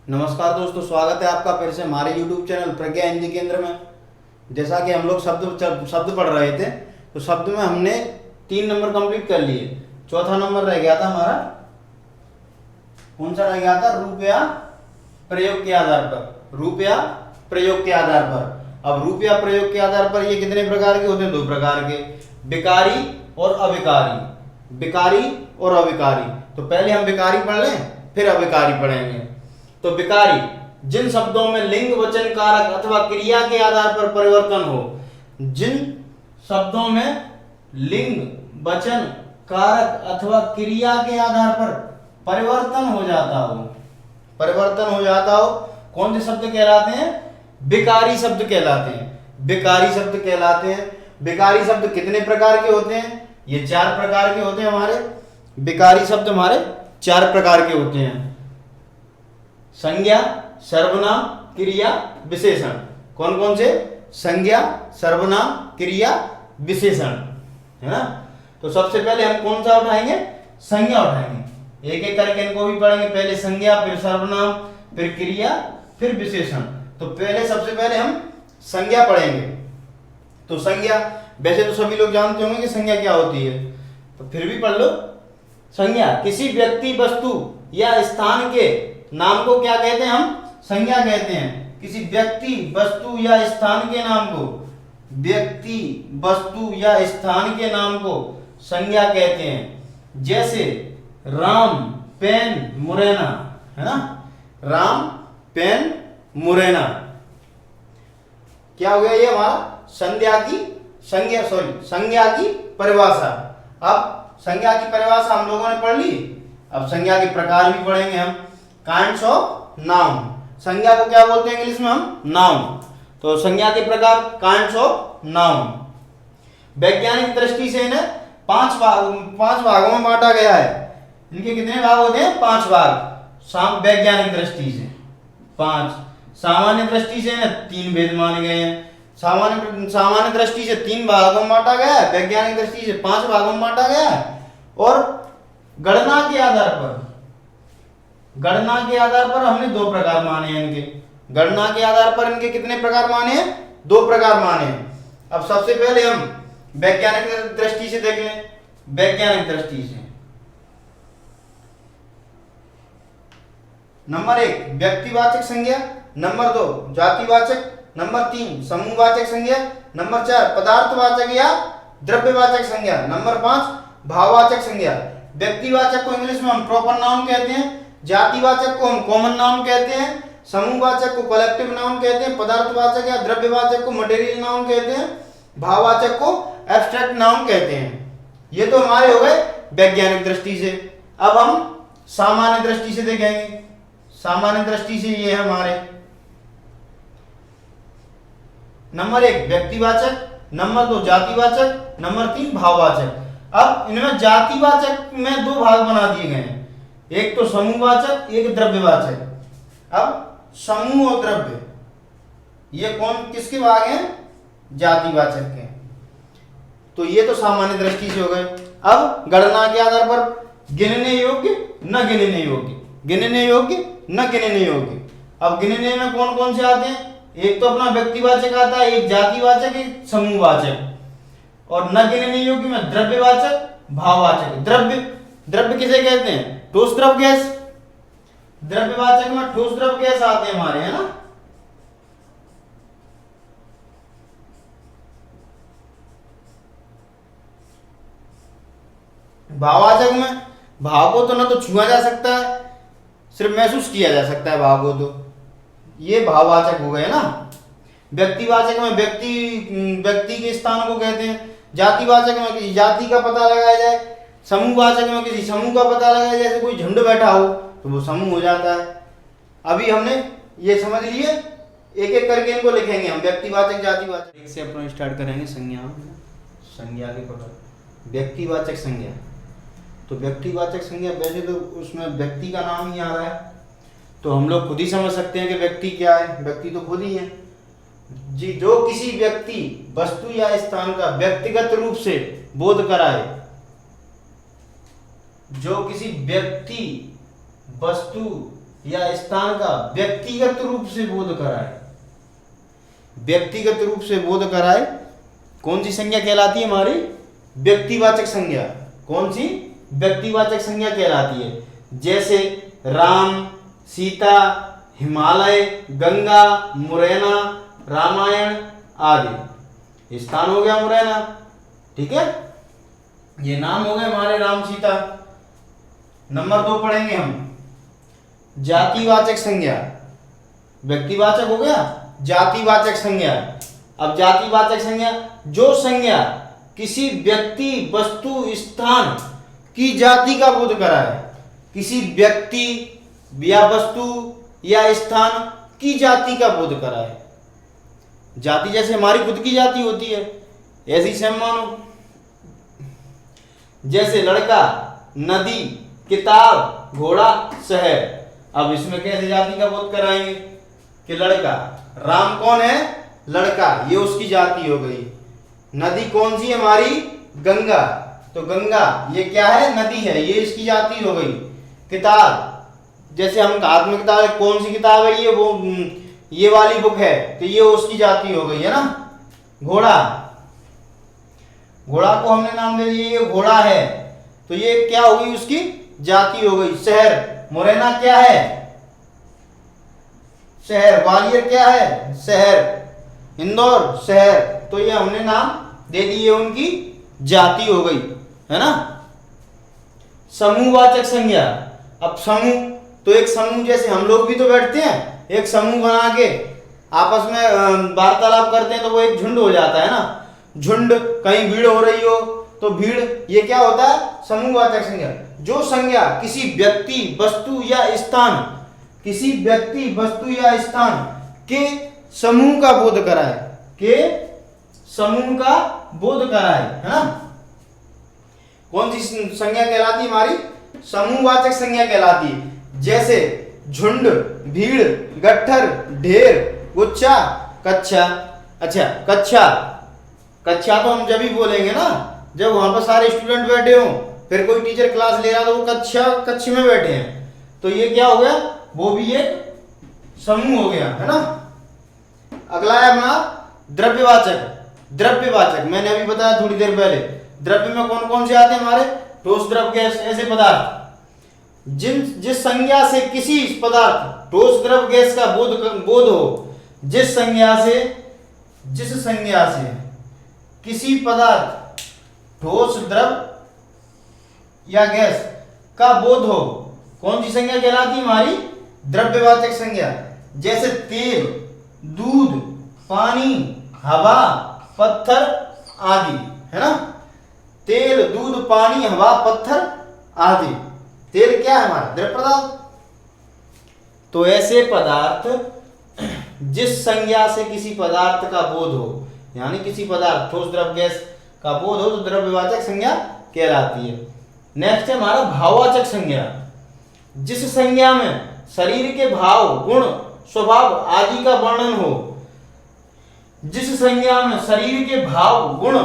नमस्कार दोस्तों, स्वागत है आपका फिर से हमारे YouTube चैनल प्रज्ञा हिंदी केंद्र में। जैसा कि हम लोग शब्द पढ़ रहे थे, तो शब्द में हमने 3 नंबर कंप्लीट कर लिए। चौथा नंबर रह गया था हमारा, कौन सा रह गया था? रुपया प्रयोग के आधार पर। रुपया प्रयोग के आधार पर। अब रुपया प्रयोग के आधार पर ये कितने प्रकार के होते हैं? 2 प्रकार के, विकारी और अविकारी। विकारी और अविकारी। तो पहले हम विकारी पढ़ लें, फिर अविकारी पढ़ेंगे। तो विकारी, जिन शब्दों में लिंग, वचन, कारक अथवा क्रिया के आधार पर परिवर्तन हो। जिन शब्दों में लिंग, वचन, कारक अथवा क्रिया के आधार पर परिवर्तन हो जाता हो। परिवर्तन हो जाता हो, कौन से शब्द कहलाते हैं? विकारी शब्द कहलाते हैं। विकारी शब्द कहलाते हैं। विकारी शब्द कितने प्रकार के होते हैं? ये 4 प्रकार के होते हैं हमारे। विकारी शब्द हमारे 4 प्रकार के होते हैं। संज्ञा, सर्वनाम, क्रिया, विशेषण। कौन कौन से? संज्ञा, सर्वनाम, क्रिया, विशेषण, है ना। तो सबसे पहले हम कौन सा उठाएंगे? संज्ञा उठाएंगे। एक एक करके इनको भी पढ़ेंगे। पहले संज्ञा, फिर सर्वनाम, फिर क्रिया, फिर विशेषण। तो पहले सबसे पहले हम संज्ञा पढ़ेंगे। तो संज्ञा, वैसे तो सभी लोग जानते होंगे कि संज्ञा क्या होती है, तो फिर भी पढ़ लो। संज्ञा किसी व्यक्ति, वस्तु या स्थान के नाम को क्या कहते हैं? हम संज्ञा कहते हैं। किसी व्यक्ति, वस्तु या स्थान के नाम को, व्यक्ति, वस्तु या स्थान के नाम को संज्ञा कहते हैं। जैसे राम, पेन, मुरैना, है ना। राम, पेन, मुरैना। क्या हो गया? ये हमारा संज्ञा की परिभाषा। अब संज्ञा की परिभाषा हम लोगों ने पढ़ ली। अब संज्ञा के प्रकार भी पढ़ेंगे हम। Kinds of noun. संज्ञा को क्या बोलते हैं इंग्लिश में? हम नाउन। तो संज्ञा के प्रकार, काइंड्स ऑफ नाउन। वैज्ञानिक दृष्टि से इन्हें 5 भागों में बांटा गया है। इनके कितने भाग होते हैं? 5 भाग। वैज्ञानिक दृष्टि से 5। सामान्य दृष्टि से इन्हें 3 भेद माने गए हैं। सामान्य दृष्टि से 3 भागों में बांटा गया है। वैज्ञानिक दृष्टि से 5 भागों में बांटा गया है। और गणना के आधार पर हमने 2 प्रकार माने हैं इनके। गणना के आधार पर इनके कितने प्रकार माने हैं? 2 प्रकार माने हैं। अब सबसे पहले हम वैज्ञानिक दृष्टि से देख लें। वैज्ञानिक दृष्टि से नंबर 1 व्यक्तिवाचक संज्ञा, नंबर 2 जातिवाचक, नंबर 3 समूहवाचक संज्ञा, नंबर 4 पदार्थवाचक या द्रव्यवाचक संज्ञा, नंबर 5 भाववाचक संज्ञा। व्यक्तिवाचक को इंग्लिश में हम प्रॉपर नाउन कहते हैं। जातिवाचक को हम कॉमन नाउन कहते हैं। समूहवाचक को कलेक्टिव नाउन कहते हैं। पदार्थवाचक या द्रव्यवाचक को मटेरियल नाउन कहते हैं। भाववाचक को एब्स्ट्रैक्ट नाउन कहते हैं। ये तो हमारे हो गए वैज्ञानिक दृष्टि से। अब हम सामान्य दृष्टि से देखेंगे। सामान्य दृष्टि से ये है हमारे नंबर 1 व्यक्तिवाचक, नंबर 2 जातिवाचक, नंबर 3 भाववाचक। अब इनमें जातिवाचक में 2 भाग बना दिए गए हैं। एक तो समूहवाचक, एक द्रव्यवाचक। अब समूह और द्रव्य ये किसके भाग हैं? जातिवाचक के। तो ये तो सामान्य दृष्टि से हो गए। अब गणना के आधार पर गिनने योग्य, न गिनने योग्य, गिनने योग्य, न गिनने योग्य। अब गिनने में कौन कौन से आते हैं? एक तो अपना व्यक्तिवाचक आता है, एक जातिवाचक, एक समूहवाचक। और न गिनने योग्य में द्रव्यवाचक, भाववाचक। द्रव्य किसे कहते हैं? ठोस द्रव गैस। द्रव्यवाचक में ठोस द्रव गैस आते हैं हमारे, है ना। भाववाचक में भाव को तो ना तो छुआ जा सकता है, सिर्फ महसूस किया जा सकता है भाव को। तो ये भाववाचक हो गए ना। व्यक्तिवाचक में व्यक्ति के स्थान को कहते हैं। जातिवाचक में किसी जाति का पता लगाया जाए। समूहवाचक में किसी समूह का पता लगाया जाए। जैसे कोई झुंड बैठा हो तो वो समूह हो जाता है। अभी हमने ये समझ लिए, एक एक करके इनको लिखेंगे हम। व्यक्तिवाचक, जातिवाचक। एक से अपना स्टार्ट करेंगे। संज्ञा के प्रकार। व्यक्तिवाचक संज्ञा। तो व्यक्तिवाचक संज्ञा, वैसे तो उसमें व्यक्ति का नाम ही आ रहा है, तो हम लोग खुद ही समझ सकते हैं कि व्यक्ति क्या है। व्यक्ति तो खुद ही है जी, जो किसी व्यक्ति, वस्तु या स्थान का व्यक्तिगत रूप से बोध कराए। जो किसी व्यक्ति, वस्तु या स्थान का व्यक्तिगत रूप से बोध कराए, व्यक्तिगत रूप से बोध कराए, कौन सी संज्ञा कहलाती है हमारी? व्यक्तिवाचक संज्ञा। कौन सी? व्यक्तिवाचक संज्ञा कहलाती है। जैसे राम, सीता, हिमालय, गंगा, मुरैना, रामायण आदि। स्थान हो गया मुरैना, ठीक है, ये नाम हो गए हमारे राम सीता। नंबर 2 पढ़ेंगे हम जातिवाचक संज्ञा। व्यक्तिवाचक हो गया, जातिवाचक संज्ञा। अब जातिवाचक संज्ञा, जो संज्ञा किसी व्यक्ति, वस्तु, स्थान की जाति का बोध कराए, किसी व्यक्ति या वस्तु या स्थान की जाति का बोध कराए। जाति जैसे हमारी खुद की जाति होती है, ऐसी सेम मानो। जैसे लड़का, नदी, किताब, घोड़ा, शहर। अब इसमें कैसे जाति का बोध कराएंगे कि लड़का, राम कौन है? लड़का, ये उसकी जाति हो गई। नदी कौन सी है हमारी? गंगा, तो गंगा ये क्या है? नदी है, ये इसकी जाति हो गई। किताब, जैसे हम हाथ में किताब है, कौन सी किताब है? ये वो ये वाली बुक है, तो ये उसकी जाति हो गई है ना। घोड़ा, घोड़ा को हमने नाम दे दिया, ये घोड़ा है, तो ये क्या हो गई? उसकी जाति हो गई। शहर, मुरैना क्या है? शहर। ग्वालियर क्या है? शहर। इंदौर शहर, तो ये हमने नाम दे दिए, उनकी जाति हो गई, है ना। समूहवाचक संज्ञा। अब समूह, तो एक समूह, जैसे हम लोग भी तो बैठते हैं, एक समूह बना के आपस में वार्तालाप करते हैं, तो वो एक झुंड हो जाता है ना। झुंड, कहीं भीड़ हो रही हो तो भीड़, ये क्या होता है? समूहवाचक संज्ञा। जो संज्ञा किसी व्यक्ति, वस्तु या स्थान, किसी व्यक्ति, वस्तु या स्थान के समूह का बोध कराए, के समूह का बोध कराए, है ना। कौन सी संज्ञा कहलाती है हमारी? समूहवाचक संज्ञा कहलाती है। जैसे झुंड, भीड़, गट्ठर, ढेर, गुच्छा, कक्षा। अच्छा, कक्षा, कक्षा तो हम जब भी बोलेंगे ना जब वहां पर सारे स्टूडेंट बैठे हों, फिर कोई टीचर क्लास ले रहा तो वो कक्ष में बैठे हैं, तो ये क्या हो गया? वो भी एक समूह हो गया, है ना। अगला है अपना द्रव्यवाचक। द्रव्यवाचक मैंने अभी बताया थोड़ी देर पहले, द्रव्य में कौन कौन से आते हैं हमारे? ठोस, द्रव, गैस, ऐसे पदार्थ। जिस संज्ञा से किसी पदार्थ, ठोस, द्रव, गैस का बोध हो, जिस संज्ञा से किसी पदार्थ, ठोस, द्रव या गैस का बोध हो, कौन सी संज्ञा कहलाती है हमारी? द्रव्यवाचक संज्ञा। जैसे तेल, दूध, पानी, हवा, पत्थर आदि, है ना। तेल, दूध, पानी, हवा, पत्थर आदि। तेल क्या है हमारा? द्रव्य पदार्थ। तो ऐसे पदार्थ जिस संज्ञा से किसी पदार्थ का बोध हो, यानी किसी पदार्थ, ठोस, द्रव, गैस का बोध हो, तो द्रव्यवाचक संज्ञा कहलाती है। नेक्स्ट है हमारा भाववाचक संज्ञा। जिस संज्ञा में शरीर के भाव, गुण, स्वभाव आदि का वर्णन हो, जिस संज्ञा में शरीर के भाव, गुण,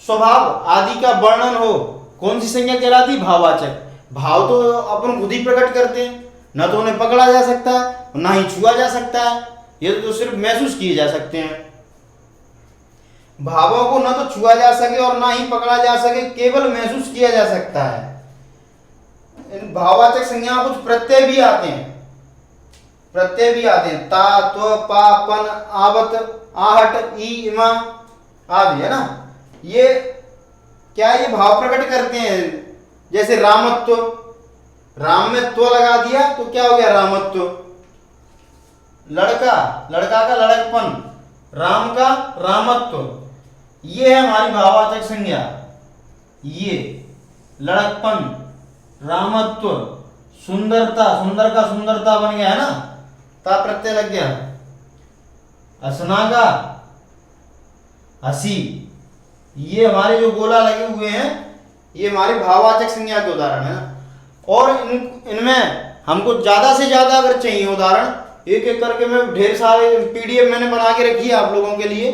स्वभाव आदि का वर्णन हो, कौन सी संज्ञा कहलाती? भाववाचक। भाव तो अपन खुद ही प्रकट करते हैं, ना तो उन्हें पकड़ा जा सकता है, ना ही छुआ जा सकता है, ये तो सिर्फ महसूस किए जा सकते हैं। भावों को ना तो छुआ जा सके और ना ही पकड़ा जा सके, केवल महसूस किया जा सकता है। इन भाववाचक संज्ञाओं कुछ प्रत्यय भी आते हैं, ता, त्व, पा, पन, आवत, आहट, ई, इमा आदि, है ना। ये क्या, ये भाव प्रकट करते हैं। जैसे रामत्व, राम में त्व लगा दिया तो क्या हो गया? रामत्व। लड़का, लड़का का लड़कपन, राम का रामत्व, ये है हमारी भाववाचक संज्ञा। ये लड़कपन, रामत्व, सुंदरता, सुंदर का सुंदरता बन गया, है ना, ता प्रत्यय लग गया। हंसना का हंसी, ये हमारे जो गोला लगे हुए हैं, ये हमारी भाववाचक संज्ञा के उदाहरण है ना। और इनमें हमको ज्यादा से ज्यादा अगर चाहिए उदाहरण, एक एक करके मैं ढेर सारे पीडीएफ मैंने बना के रखी है आप लोगों के लिए।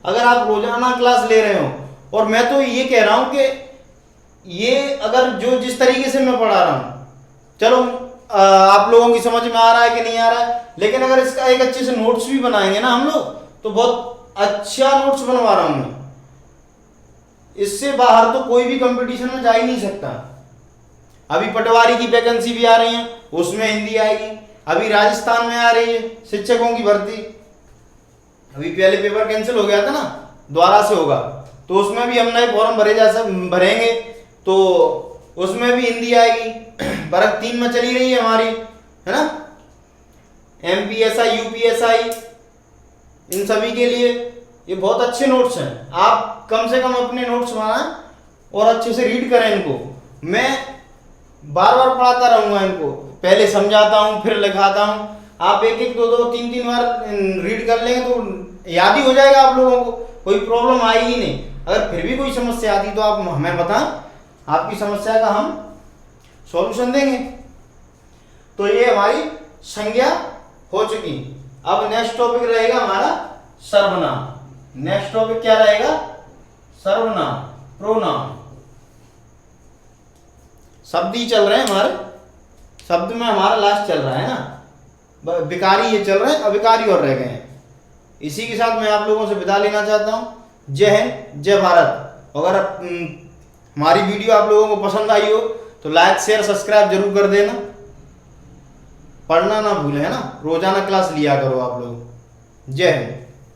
अगर आप रोजाना क्लास ले रहे हो, और मैं तो ये कह रहा हूं कि ये अगर जो जिस तरीके से मैं पढ़ा रहा हूं, चलो आप लोगों की समझ में आ रहा है कि नहीं आ रहा है। लेकिन अगर इसका एक अच्छे से नोट्स भी बनाएंगे ना हम लोग, तो बहुत अच्छा नोट्स बनवा रहा हूं मैं। इससे बाहर तो कोई भी कंपटीशन में जा ही नहीं सकता। अभी पटवारी की वैकेंसी भी आ रही है, उसमें हिंदी आएगी। अभी राजस्थान में आ रही है शिक्षकों की भर्ती। अभी पहले पेपर कैंसिल हो गया था ना, दोबारा से होगा, तो उसमें भी हम नए फॉर्म भरेंगे, तो उसमें भी हिंदी आएगी। वर्ग 3 में चली रही है हमारी, है ना, MPSI UPSI, इन सभी के लिए ये बहुत अच्छे नोट्स हैं। आप कम से कम अपने नोट्स बनाएं और अच्छे से रीड करें इनको। मैं बार बार पढ़ाता रहूंगा इनको, पहले समझाता हूँ फिर लिखाता हूँ। आप एक एक दो दो तीन तीन बार रीड कर लेंगे तो याद ही हो जाएगा आप लोगों को, कोई प्रॉब्लम आएगी नहीं। अगर फिर भी कोई समस्या आती तो आप हमें बताएं, आपकी समस्या का हम सॉल्यूशन देंगे। तो ये हमारी संज्ञा हो चुकी। अब नेक्स्ट टॉपिक रहेगा हमारा सर्वनाम। नेक्स्ट टॉपिक क्या रहेगा? सर्वनाम, प्रोनाउन। शब्द ही चल रहे हैं हमारे, शब्द में हमारा लास्ट चल रहा है ना, विकारी ये चल रहे हैं, अविकारी और रह गए हैं। इसी के साथ मैं आप लोगों से विदा लेना चाहता हूं। जय हिंद, जय भारत। अगर हमारी वीडियो आप लोगों को पसंद आई हो तो लाइक शेयर सब्सक्राइब जरूर कर देना। पढ़ना ना भूलें, है ना, रोजाना क्लास लिया करो आप लोग। जय हिंद।